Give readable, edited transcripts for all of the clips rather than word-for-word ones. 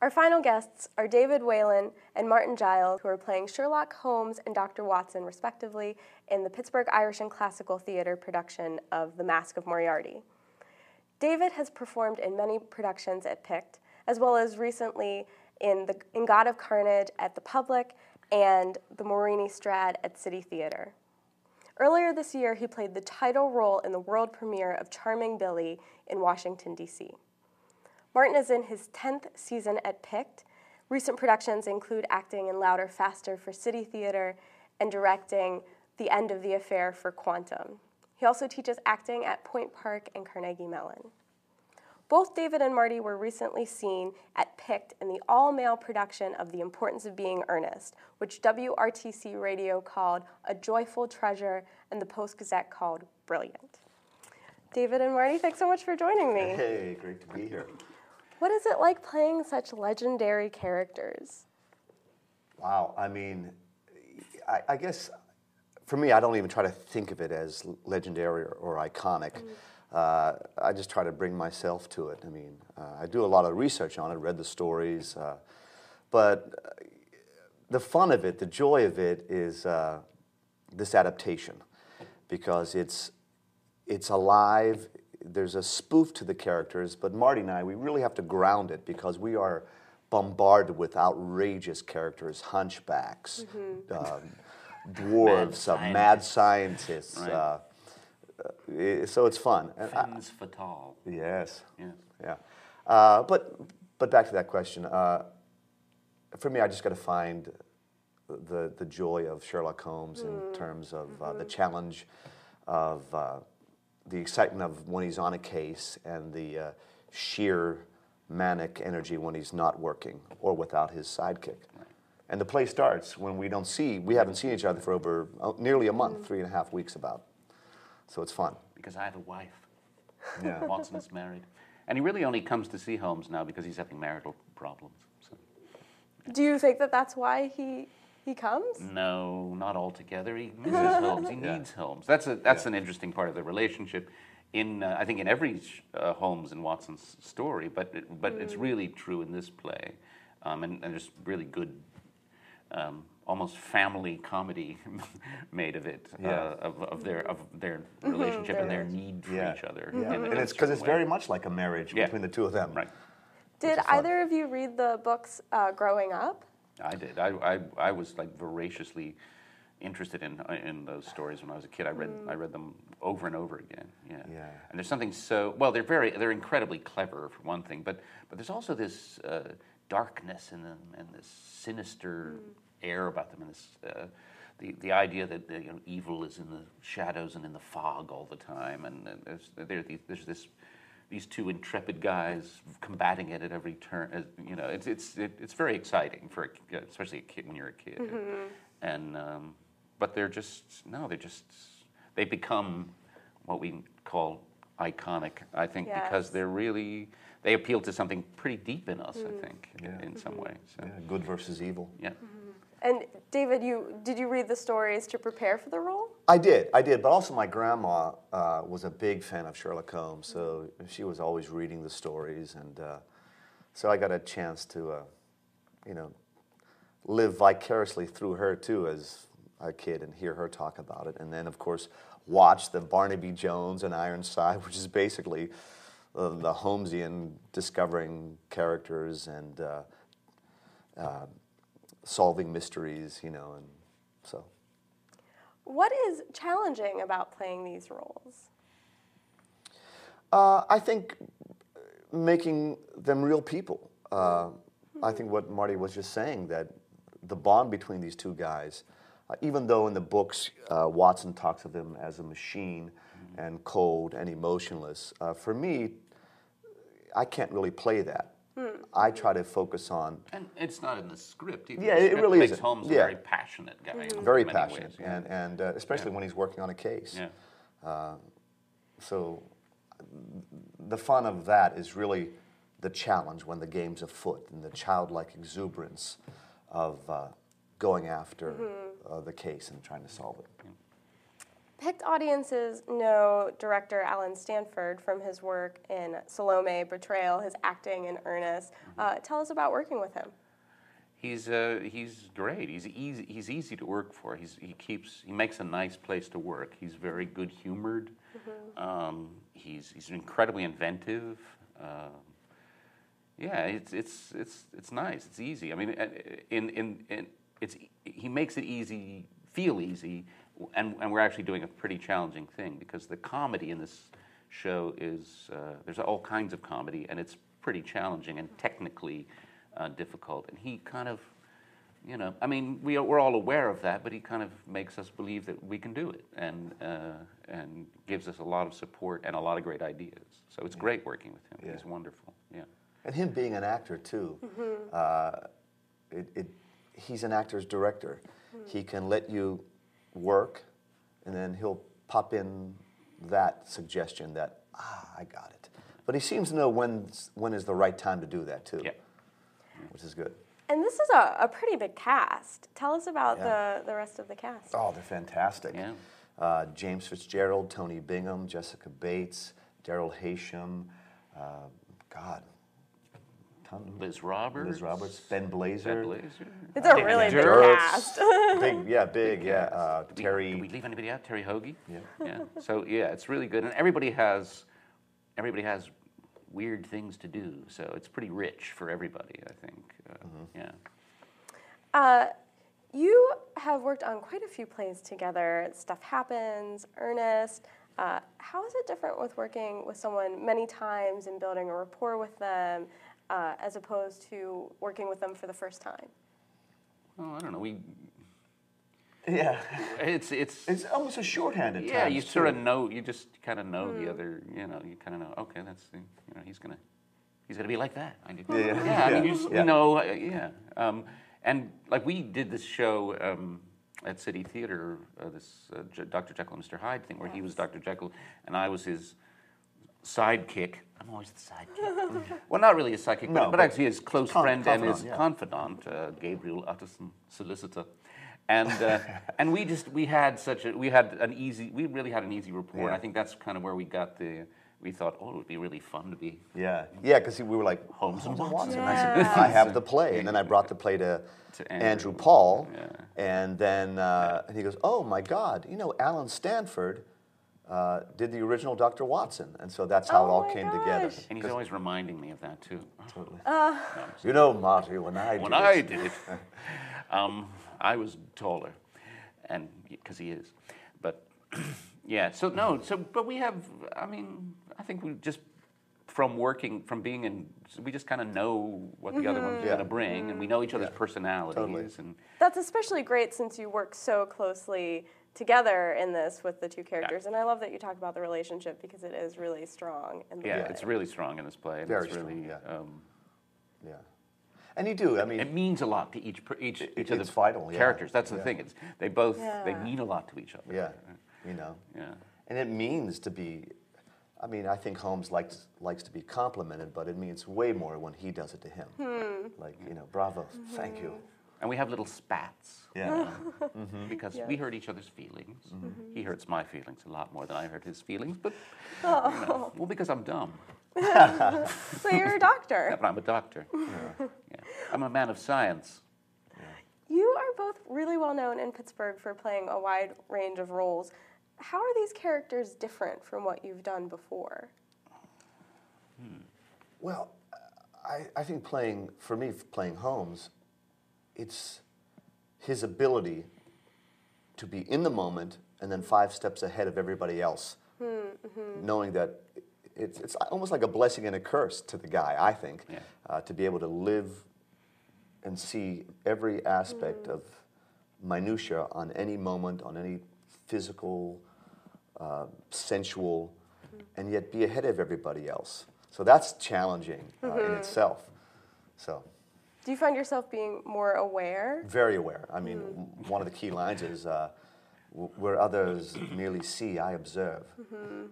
Our final guests are David Whalen and Martin Giles, who are playing Sherlock Holmes and Dr. Watson, respectively, in the Pittsburgh Irish and Classical Theater production of The Mask of Moriarty. David has performed in many productions at PICT, as well as recently in God of Carnage at the Public and the Morini Strad at City Theater. Earlier this year, he played the title role in the world premiere of Charming Billy in Washington, D.C. Martin is in his 10th season at PICT. Recent productions include acting in Louder, Faster for City Theater and directing The End of the Affair for Quantum. He also teaches acting at Point Park and Carnegie Mellon. Both David and Marty were recently seen at PICT in the all-male production of The Importance of Being Earnest, which WRTC Radio called a joyful treasure and the Post-Gazette called brilliant. David and Marty, thanks so much for joining me. Hey, great to be here. What is it like playing such legendary characters? Wow, I mean, I guess for me, I don't even try to think of it as legendary or iconic. I just try to bring myself to it. I mean, I do a lot of research on it, read the stories, but the fun of it, the joy of it is this adaptation, because it's alive. There's a spoof to the characters, but Marty and I, we really have to ground it because we are bombarded with outrageous characters, hunchbacks, dwarves, mad scientists. Right. So it's fun. Fins fatale. Yes. Yes. Yeah. But back to that question. For me, I just got to find the joy of Sherlock Holmes in terms of the challenge of the excitement of when he's on a case and the sheer manic energy when he's not working or without his sidekick. Right. And the play starts when we haven't seen each other for over nearly a month, 3.5 weeks about. So it's fun. Because I have a wife. Yeah. Watson is married. And he really only comes to see Holmes now because he's having marital problems. So. Do you think that that's why he comes? No, not altogether. He misses Holmes. He needs Holmes. That's an interesting part of the relationship. I think in every Holmes and Watson story, but it's really true in this play, and there's really good, almost family comedy made of it, of their relationship and their need for each other. Yeah. And it's because it's very much like a marriage between the two of them. Right. Did either of you read the books growing up? I did. I was like voraciously interested in those stories when I was a kid. I read them over and over again. Yeah. And there's something they're incredibly clever for one thing, but there's also this darkness in them and this sinister air about them, and this the idea that evil is in the shadows and in the fog all the time, and there's these two intrepid guys combating it at every turn. It's very exciting especially a kid when you're a kid. And but they become what we call iconic, I think, because they appeal to something pretty deep in us, I think, in some way. So. Yeah, good versus evil. Yeah. And David, did you read the stories to prepare for the role? I did, but also my grandma was a big fan of Sherlock Holmes, so she was always reading the stories, and so I got a chance to, live vicariously through her too as a kid and hear her talk about it, and then of course watch the Barnaby Jones and Ironside, which is basically the Holmesian discovering characters and solving mysteries, and so. What is challenging about playing these roles? I think making them real people. I think what Marty was just saying, that the bond between these two guys, even though in the books Watson talks of him as a machine and cold and emotionless, for me, I can't really play that. I try to focus on... And it's not in the script either. Yeah, it really makes Holmes a very passionate guy. Very passionate, ways, and especially when he's working on a case. Yeah. So the fun of that is really the challenge when the game's afoot and the childlike exuberance of going after the case and trying to solve it. PICT audiences know director Alan Stanford from his work in Salome, Betrayal, his acting in Ernest. Tell us about working with him. He's great. He's easy to work for. He makes a nice place to work. He's very good humored. He's incredibly inventive. Yeah, it's nice. It's easy. I mean, he makes it feel easy, and we're actually doing a pretty challenging thing because the comedy in this show is there's all kinds of comedy, and it's pretty challenging and technically difficult. And he kind of, I mean, we're all aware of that, but he kind of makes us believe that we can do it, and gives us a lot of support and a lot of great ideas. So it's great working with him. Yeah. He's wonderful. Yeah. And him being an actor too, he's an actor's director. He can let you work, and then he'll pop in that suggestion that, I got it. But he seems to know when is the right time to do that too, which is good. And this is a pretty big cast. Tell us about the rest of the cast. Oh, they're fantastic. Yeah. James Fitzgerald, Tony Bingham, Jessica Bates, Daryl Haysham, Liz Roberts, Ben Blazer. It's a really big cast. big. Terry. Did we leave anybody out? Terry Hoagie. Yeah. So it's really good, and everybody has weird things to do. So it's pretty rich for everybody, I think. Yeah. You have worked on quite a few plays together. Stuff Happens, Ernest. How is it different with working with someone many times and building a rapport with them, as opposed to working with them for the first time? Well, I don't know. It's almost a shorthand at times. Yeah, you sort of know. You just kind of know the other. You kind of know. Okay, that's he's gonna be like that. I mean, you just know. And like we did this show at City Theater, this Dr. Jekyll and Mr. Hyde thing, where he was Dr. Jekyll and I was his sidekick. I'm always the sidekick. Well, not really a sidekick, but actually his close friend and his confidant, Gabriel Utterson, solicitor. And we really had an easy rapport. And I think that's kind of where we got we thought, it would be really fun to be. Yeah, because we were like, Holmes and Watson. I said, I have the play. And then I brought the play to Andrew Paul. Yeah. And then and he goes, oh my God, Alan Stanford did the original Dr. Watson. And so that's how it all came together. And he's always reminding me of that too. Totally. Marty, when I did it, I was taller, and because he is, but but we have. I mean, I think we just we just kind of know what the other one's going to bring, and we know each other's personalities. Totally. And that's especially great since you work so closely together in this with the two characters, and I love that you talk about the relationship because it is really strong in the play. It's really strong in this play. And Very it's strong. And you do. I mean, it means a lot to each of the vital, characters. That's the thing. They mean a lot to each other. Yeah, And it means to be. I mean, I think Holmes likes to be complimented, but it means way more when he does it to him. Like, bravo, thank you. And we have little spats. Yeah. Because we hurt each other's feelings. He hurts my feelings a lot more than I hurt his feelings, but because I'm dumb. So you're a doctor. Yeah, but I'm a doctor. Yeah. I'm a man of science. You are both really well known in Pittsburgh for playing a wide range of roles. How are these characters different from what you've done before? Well, I think playing Holmes, it's his ability to be in the moment and then 5 steps ahead of everybody else, knowing that it's almost like a blessing and a curse to the guy, I think, to be able to live and see every aspect of minutia on any moment, on any physical, sensual, and yet be ahead of everybody else. So that's challenging in itself. So. Do you find yourself being more aware? Very aware. I mean, one of the key lines is, where others merely see, I observe.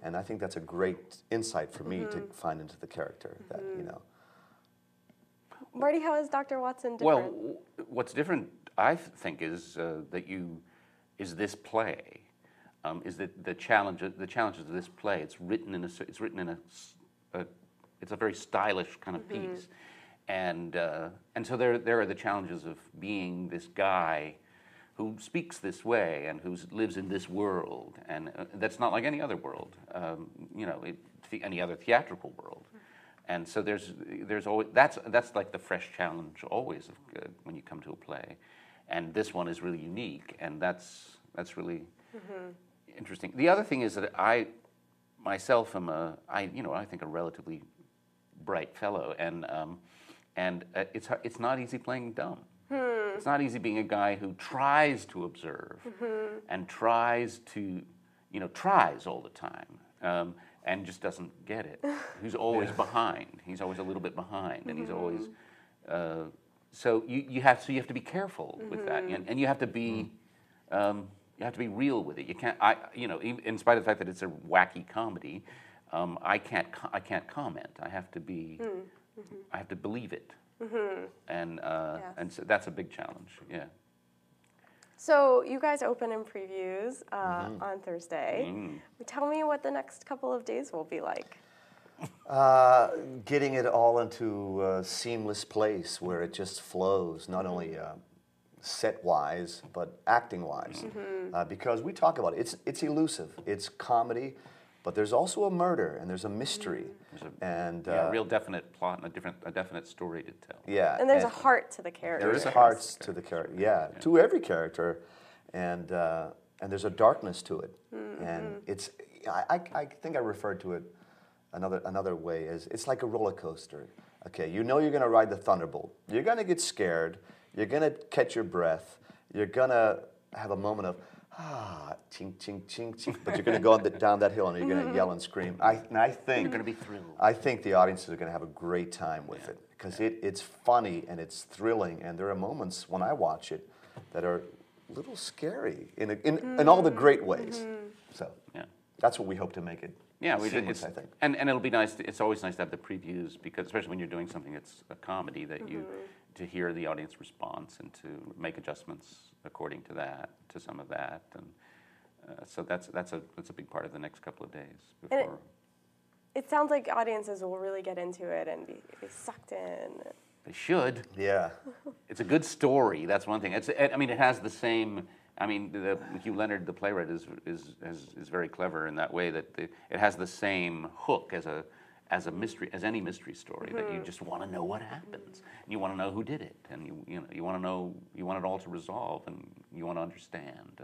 And I think that's a great insight for me to find into the character, that, Marty, how is Dr. Watson different? Well, what's different, I think, is that this play is that the challenges of this play. It's written in it's a very stylish kind of piece, and so there are the challenges of being this guy who speaks this way and who lives in this world, and that's not like any other world, any other theatrical world. And so there's always that's like the fresh challenge always of, when you come to a play, and this one is really unique, and that's really interesting. The other thing is that I myself am I think a relatively bright fellow, and it's not easy playing dumb. It's not easy being a guy who tries to observe and tries all the time. And just doesn't get it. Who's always behind. He's always a little bit behind, and he's always. So you have to be careful with that, and you have to be real with it. You can't. In spite of the fact that it's a wacky comedy, I can't comment. I have to be. I have to believe it, and so that's a big challenge. Yeah. So you guys open in previews on Thursday. Tell me what the next couple of days will be like. Getting it all into a seamless place where it just flows, not only set-wise, but acting-wise. Because we talk about it. It's elusive. It's comedy, but there's also a murder, and there's a mystery. There's a real definite plot and a definite story to tell. Yeah. And there's a heart to the character. There's hearts to the character, to every character, and there's a darkness to it. And it's, I think I referred to it another way as it's like a roller coaster. Okay, you're going to ride the Thunderbolt. You're going to get scared. You're going to catch your breath. You're going to have a moment of, ching, ching, ching, ching. But you're going to go down that hill and you're going to yell and scream. I think you're going to be thrilled. I think the audiences are going to have a great time with it because it's funny and it's thrilling, and there are moments when I watch it that are a little scary in all the great ways. So that's what we hope to make it. Yeah, seamless, I think. And it'll be nice. It's always nice to have the previews, because especially when you're doing something that's a comedy, that to hear the audience response and to make adjustments according to that, to some of that, and so that's a big part of the next couple of days before. It sounds like audiences will really get into it and be sucked in. They should. Yeah. It's a good story. That's one thing. It has the same. Hugh Leonard, the playwright, is very clever in that way that it has the same hook as a mystery, as any mystery story, that you just want to know what happens, and you want to know who did it, and you want to know, you want it all to resolve, and you want to understand,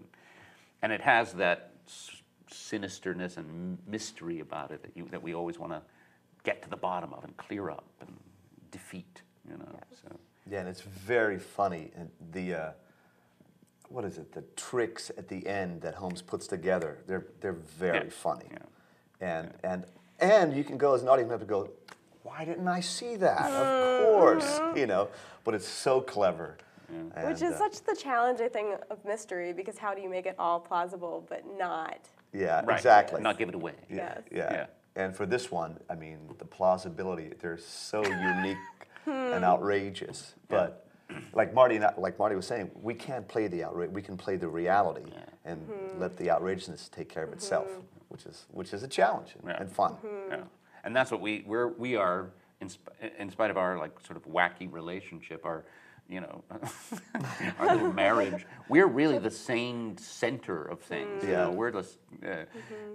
and it has that sinisterness and mystery about it that we always want to get to the bottom of and clear up and defeat, So. Yeah, and it's very funny, and the. What is it? The tricks at the end that Holmes puts together, they're very funny. Yeah. And you can go as an audience member and go, why didn't I see that? Of course, but it's so clever. Yeah. And, which is such the challenge, I think, of mystery, because how do you make it all plausible but not? Yeah, right. Exactly. Not give it away. Yes. Yeah. And for this one, the plausibility, they're so unique and outrageous, but like Marty was saying, we can't play the outrage. We can play the reality and let the outrageousness take care of itself, which is a challenge and fun. Yeah. And that's what we are in spite of our sort of wacky relationship, our our little marriage. We're really the same center of things. We're just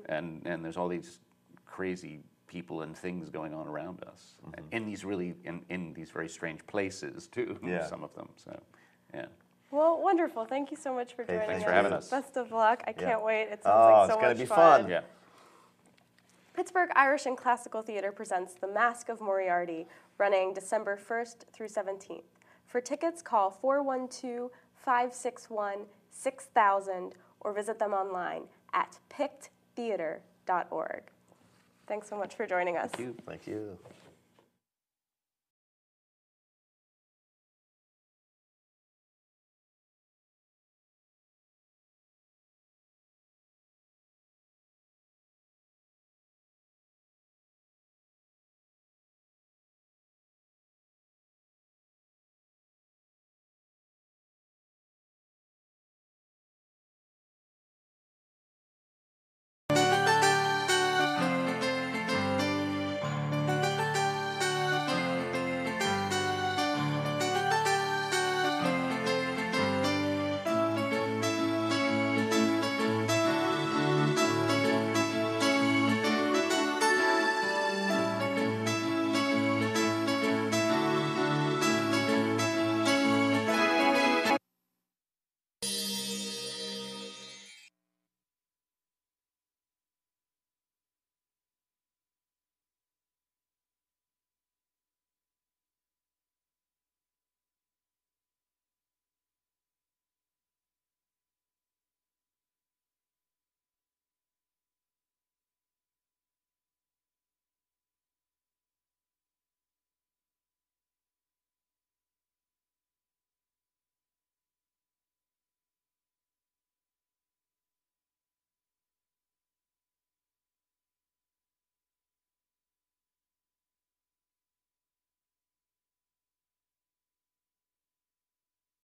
and there's all these crazy people and things going on around us, in these very strange places too. Some of them. So, yeah. Well, wonderful. Thank you so much for joining us. Thanks for having us. Best of luck. I can't wait. It sounds like so much fun. It's going to be fun. Yeah. Pittsburgh Irish and Classical Theater presents The Mask of Moriarty, running December 1st through 17th. For tickets, call 412-561-6000 or visit them online at PICTtheater.org. Thanks so much for joining us. Thank you.